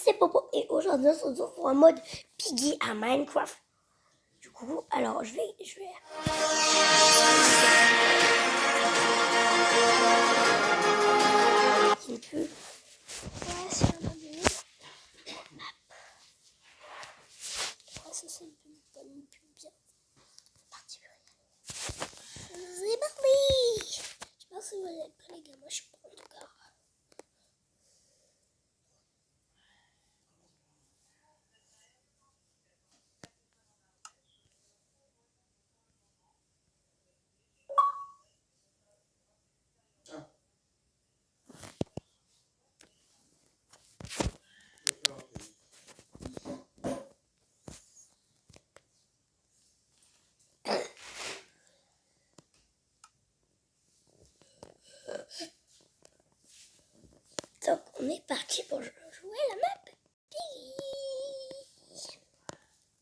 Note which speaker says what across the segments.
Speaker 1: c'est Popo et aujourd'hui on se retrouve pour un mode Piggy à Minecraft. Du coup, alors je vais... Une pub. Ouais, c'est un mode de map. Ouais, ça c'est une pub bien. C'est parti. C'est parti. Je sais pas si vous êtes prêts les gars, moi je suis pas en tout cas. Donc on est parti pour jouer la map.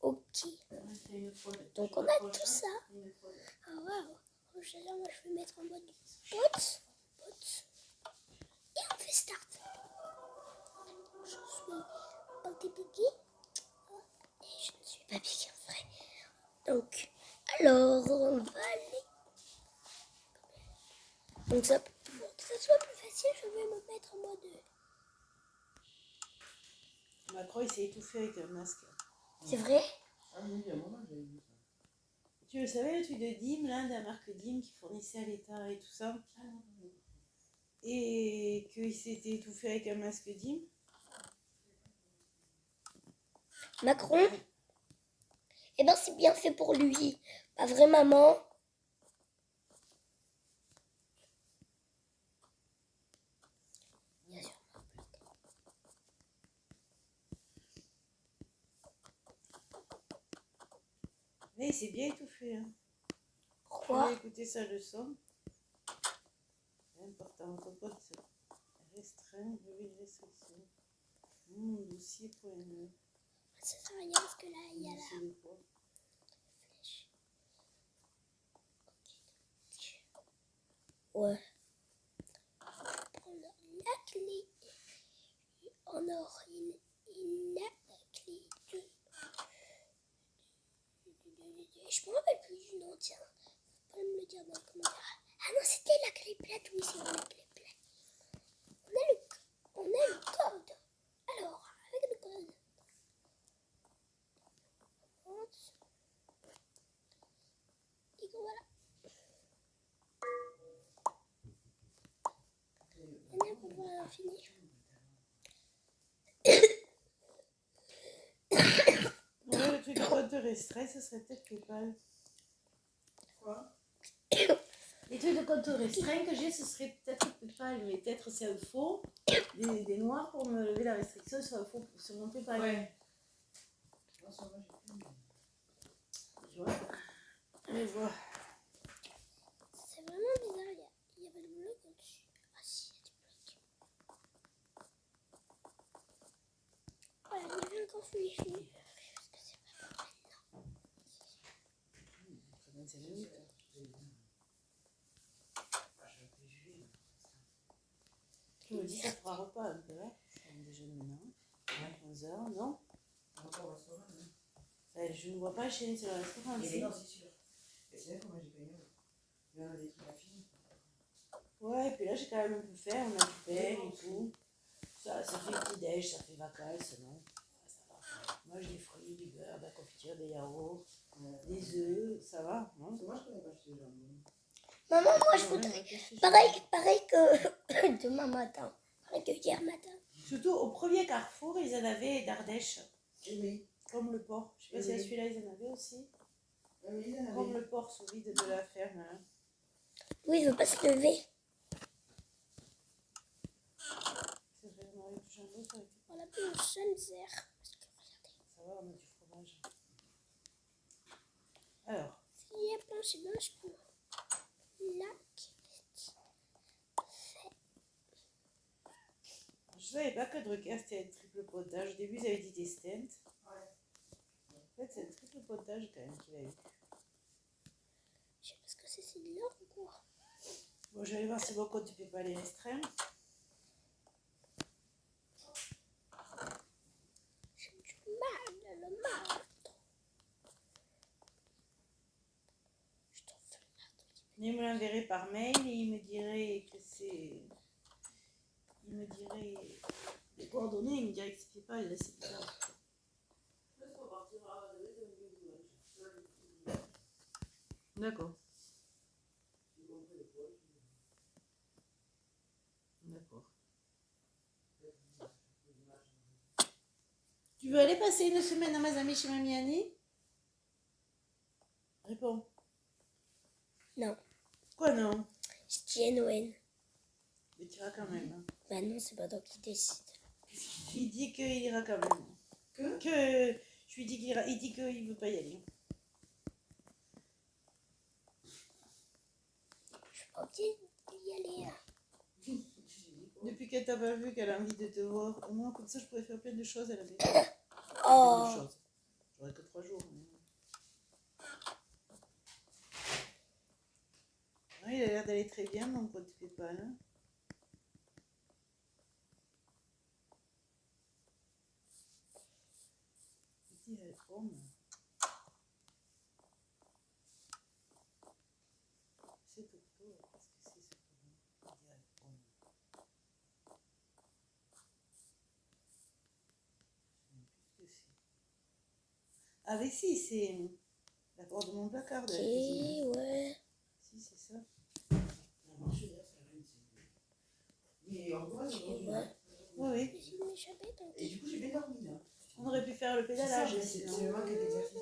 Speaker 1: Ok. Donc on a tout ça. Ah waouh. Moi je vais mettre en mode bot. Et on fait start. Je suis pas piqué. Et je ne suis pas piqué en vrai. Donc, alors on va aller. Donc ça, pour que ça soit plus facile, je vais me mettre en mode.
Speaker 2: Macron il s'est étouffé avec un masque.
Speaker 1: C'est vrai?
Speaker 3: Ah oui, il y a un moment j'avais vu ça.
Speaker 2: Tu le savais, le truc de Dim, là, de la marque Dim qui fournissait à l'État et tout ça?
Speaker 3: Ah non, non.
Speaker 2: Et qu'il s'était étouffé avec un masque Dim?
Speaker 1: Macron? Eh ben c'est bien fait pour lui. Pas vrai maman?
Speaker 2: Mais il s'est bien étouffé. Hein.
Speaker 1: Pourquoi?
Speaker 2: Je vais écouter sa leçon. C'est important, ton code restreint, lever les restrictions. Dossier.ne.
Speaker 1: Ça sert à rien parce que là il y a la flèche. Ouais. Prendre la clé. En or, il a la clé de. Je me rappelle plus du nom, tiens. Faut pas me le dire dans les commentaires. Ah non, c'était la clé plate, oui, c'est la clé plate. On a le code. Alors, avec le code. Et voilà. On a pour voir l'infini.
Speaker 2: Ouais, le truc de code de restreint, ça serait peut-être PayPal.
Speaker 3: Quoi?
Speaker 2: Les trucs de code restreint que j'ai, ce serait peut-être PayPal, mais peut-être c'est un faux. Des noirs pour me lever la restriction sur mon PayPal.
Speaker 3: Ouais. Non, ça va, j'ai plus.
Speaker 2: Tu vois? Mais voilà.
Speaker 1: C'est vraiment bizarre, il y a pas de bloc au-dessus. Ah si, il y a des blocs. Voilà, il y avait encore celui-ci. Parce que c'est pas pour maintenant.
Speaker 2: 35 minutes. Je me dis, ça fera repas un peu, hein. On déjeune maintenant. 11h, non?
Speaker 3: Encore au restaurant, hein.
Speaker 2: Je ne vois pas chez sur le restaurant.
Speaker 3: Et non, c'est sûr. Et c'est vrai que moi j'ai payé. Il y en a des trucs à finir.
Speaker 2: Ouais, et puis là j'ai quand même un peu fait, on a du pain et tout. Ça fait petit déj, ça fait vacances, non? Ça va. Moi j'ai des fruits, du beurre, de la confiture, des yaourts, des œufs, ça va, non?
Speaker 3: Moi je connais pas chez les gens.
Speaker 1: Maman, moi je voudrais. Pareil que demain matin. Pareil que hier matin.
Speaker 2: Surtout au premier Carrefour, ils en avaient d'Ardèche.
Speaker 3: Oui.
Speaker 2: Comme le porc. Je sais pas si à celui-là ils en avaient aussi.
Speaker 3: Oui, il y en avait.
Speaker 2: Comme le porc sous vide de la ferme. Hein.
Speaker 1: Oui, il veut pas se lever.
Speaker 2: C'est vrai, on aurait pu changer, ça aurait été.
Speaker 1: On a plus le seul zère. Parce que regardez.
Speaker 2: Ça va, on a du fromage. Alors.
Speaker 1: S'il y a plein, c'est bien, je peux. Là,
Speaker 2: Je savais pas que Drucker c'était un triple potage. Au début, ils avaient dit des stents.
Speaker 3: Ouais.
Speaker 2: En fait, c'est un triple potage quand même qu'il a eu.
Speaker 1: je sais pas ce que c'est de l'or ou quoi.
Speaker 2: Bon, je vais aller voir si mon compte tu peux pas les restreindre. Il me l'enverrait par mail et il me dirait que c'est... Il me dirait les coordonnées, il me dirait que c'est PayPal, là c'est bizarre. D'accord. D'accord. Tu veux aller passer une semaine à Mazami chez Mamie Annie? Réponds.
Speaker 1: Non.
Speaker 2: Quoi non?
Speaker 1: Je dis à Noël.
Speaker 2: Mais tu iras quand même. Hein.
Speaker 1: Bah non, c'est pas toi qui décide.
Speaker 2: Il dit qu'il ira quand même. Que je lui dis qu'il ira. Il dit qu'il veut pas y aller.
Speaker 1: Je suis pas obligée d'y aller. Hein.
Speaker 2: Depuis qu'elle t'a pas vu, qu'elle a envie de te voir. Au moins, comme ça, je pourrais faire plein de choses à la maison.
Speaker 1: Oh.
Speaker 2: Plein de choses. J'aurais que 3 jours. Mais... Ouais, il a l'air d'aller très bien, mon pote PayPal. Hein. Petit iPhone. C'est octobre. Qu'est-ce que c'est ce petit iPhone? Je sais plus ce que c'est. Ah, mais si, c'est la porte de mon placard de la cuisine.
Speaker 1: Ok, ouais.
Speaker 2: Si, c'est ça.
Speaker 3: Mais en gros,
Speaker 1: Ouais.
Speaker 2: Oui, oui.
Speaker 1: J'essaie de m'échapper tant
Speaker 3: et du coup, j'ai bien dormi là.
Speaker 2: On aurait pu faire le
Speaker 3: C'est ça,
Speaker 2: pédalage.
Speaker 3: c'est
Speaker 2: Sinon.
Speaker 3: le manque d'exercice.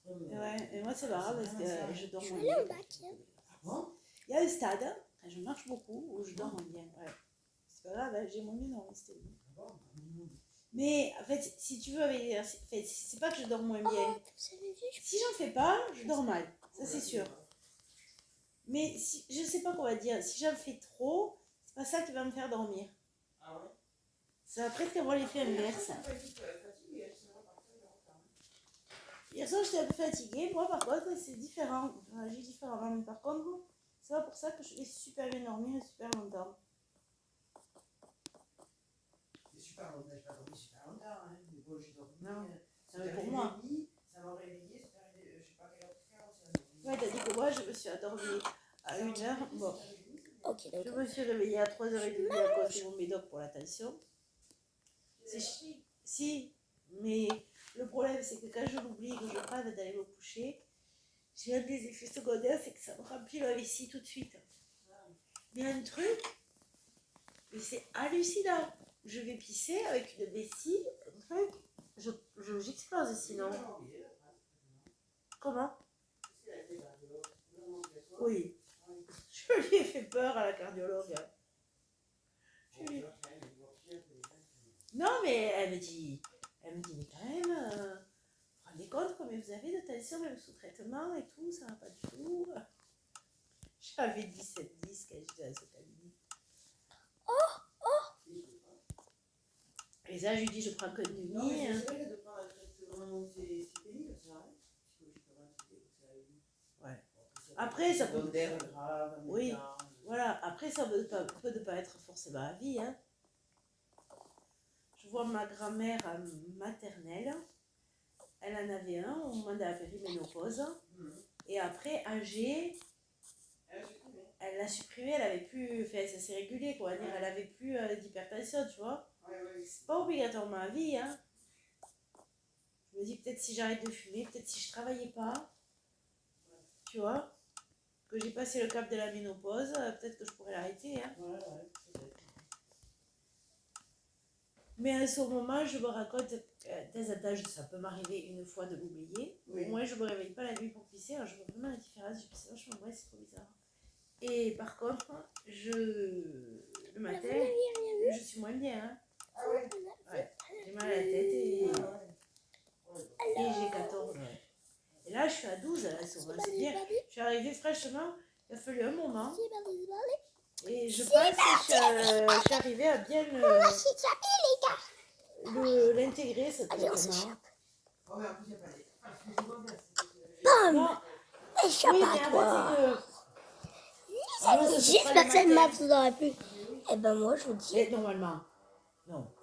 Speaker 2: Ouais, et moi, c'est pas grave parce que je dors
Speaker 1: Je
Speaker 2: moins
Speaker 1: vais aller
Speaker 2: bien.
Speaker 1: en bas, tiens.
Speaker 3: Ah bon?
Speaker 2: Il y a un stade, quand je marche beaucoup, où je dors moins bien. Ouais. C'est pas grave, hein, j'ai moins bien dormi, c'était bien.
Speaker 3: Ah bon?
Speaker 2: Mais en fait, si tu veux, avec l'exercice, en fait, c'est pas que je dors moins bien.
Speaker 1: Oh, vous avez vu,
Speaker 2: Si j'en fais pas, je dors mal. Ça, c'est sûr. Mais si, je sais pas quoi dire. Si j'en fais trop, c'est pas ça qui va me faire dormir.
Speaker 3: Ah ouais?
Speaker 2: Ça va presque avoir l'effet inverse. Hier soir, j'étais un peu fatiguée. Moi, par contre, c'est différent. Je réagis différemment. Mais par contre, c'est pas pour ça que je vais super bien dormir et super longtemps.
Speaker 3: C'est super longtemps, j'ai pas dormi super longtemps. Hein. Mais bon, j'ai dormi.
Speaker 2: Non.
Speaker 3: Ça
Speaker 2: Non, mais pour moi.
Speaker 3: Ça m'a réveillé, c'est arrivé, je sais pas quelle heure faire aussi.
Speaker 2: Ouais, t'as dit que moi, je me suis endormie à 1h. Bon,
Speaker 1: Ok,
Speaker 2: je
Speaker 1: d'accord.
Speaker 2: me suis réveillée à 3h30 à cause de mon médoc pour la tension. Si, mais le problème, c'est que quand je l'oublie, que je rêve d'aller me coucher, j'ai un des effets secondaires, c'est que ça me remplit la vessie tout de suite. Mais un truc, mais c'est hallucinant. Je vais pisser avec une vessie, un truc, j'explose sinon. Comment? Oui. Je lui ai fait peur à la cardiologue. Non, mais elle me dit, mais quand même, vous vous rendez compte combien vous avez de tension, même sous traitement et tout, ça va pas du tout. J'avais 17-10 quand j'étais dans ce cabinet. Et ça, je lui dis, je prends que de nuit.
Speaker 3: Non, mais c'est vrai que de prendre un traitement, c'est pénible, ça, hein.
Speaker 2: Ouais. Après, ça peut...
Speaker 3: grave,
Speaker 2: Oui, voilà. Après, ça peut ne pas être forcément à vie, hein. Je vois ma grand-mère maternelle. Elle en avait un au moment de la périménopause. Et après, âgée, elle l'a supprimé. Elle avait plus... Enfin, ça s'est régulé, quoi. Elle avait plus d'hypertension, tu vois. C'est pas obligatoirement à vie, hein. Je me dis peut-être si j'arrête de fumer, peut-être si je travaillais pas, tu vois, que j'ai passé le cap de la ménopause, peut-être que je pourrais l'arrêter, hein. Mais à ce moment, je me raconte des attaches, ça peut m'arriver une fois de l'oublier.
Speaker 3: Oui.
Speaker 2: Moi, je me réveille pas la nuit pour pisser, alors je vois vraiment la différence. Je pisse vachement moins, c'est trop bizarre. Et par contre, le matin, je suis moins bien, hein.
Speaker 3: Ah ouais?
Speaker 2: Ouais, j'ai mal à la tête et j'ai 14. Ouais. Et là, je suis à 12, là, c'est bien. Je suis arrivée fraîchement, il a fallu un moment. Et je pense que je suis arrivée à bien l'intégrer, ce traitement.
Speaker 3: Oh, mais en plus, il n'y a pas les.
Speaker 1: Bam!
Speaker 2: Non,
Speaker 1: Échappe
Speaker 2: oui,
Speaker 1: à
Speaker 2: mais en
Speaker 1: toi.
Speaker 2: fait, c'est que...
Speaker 1: J'espère que ça ne m'aura plus. Eh ben moi, je vous dis.
Speaker 2: Mais normalement, non.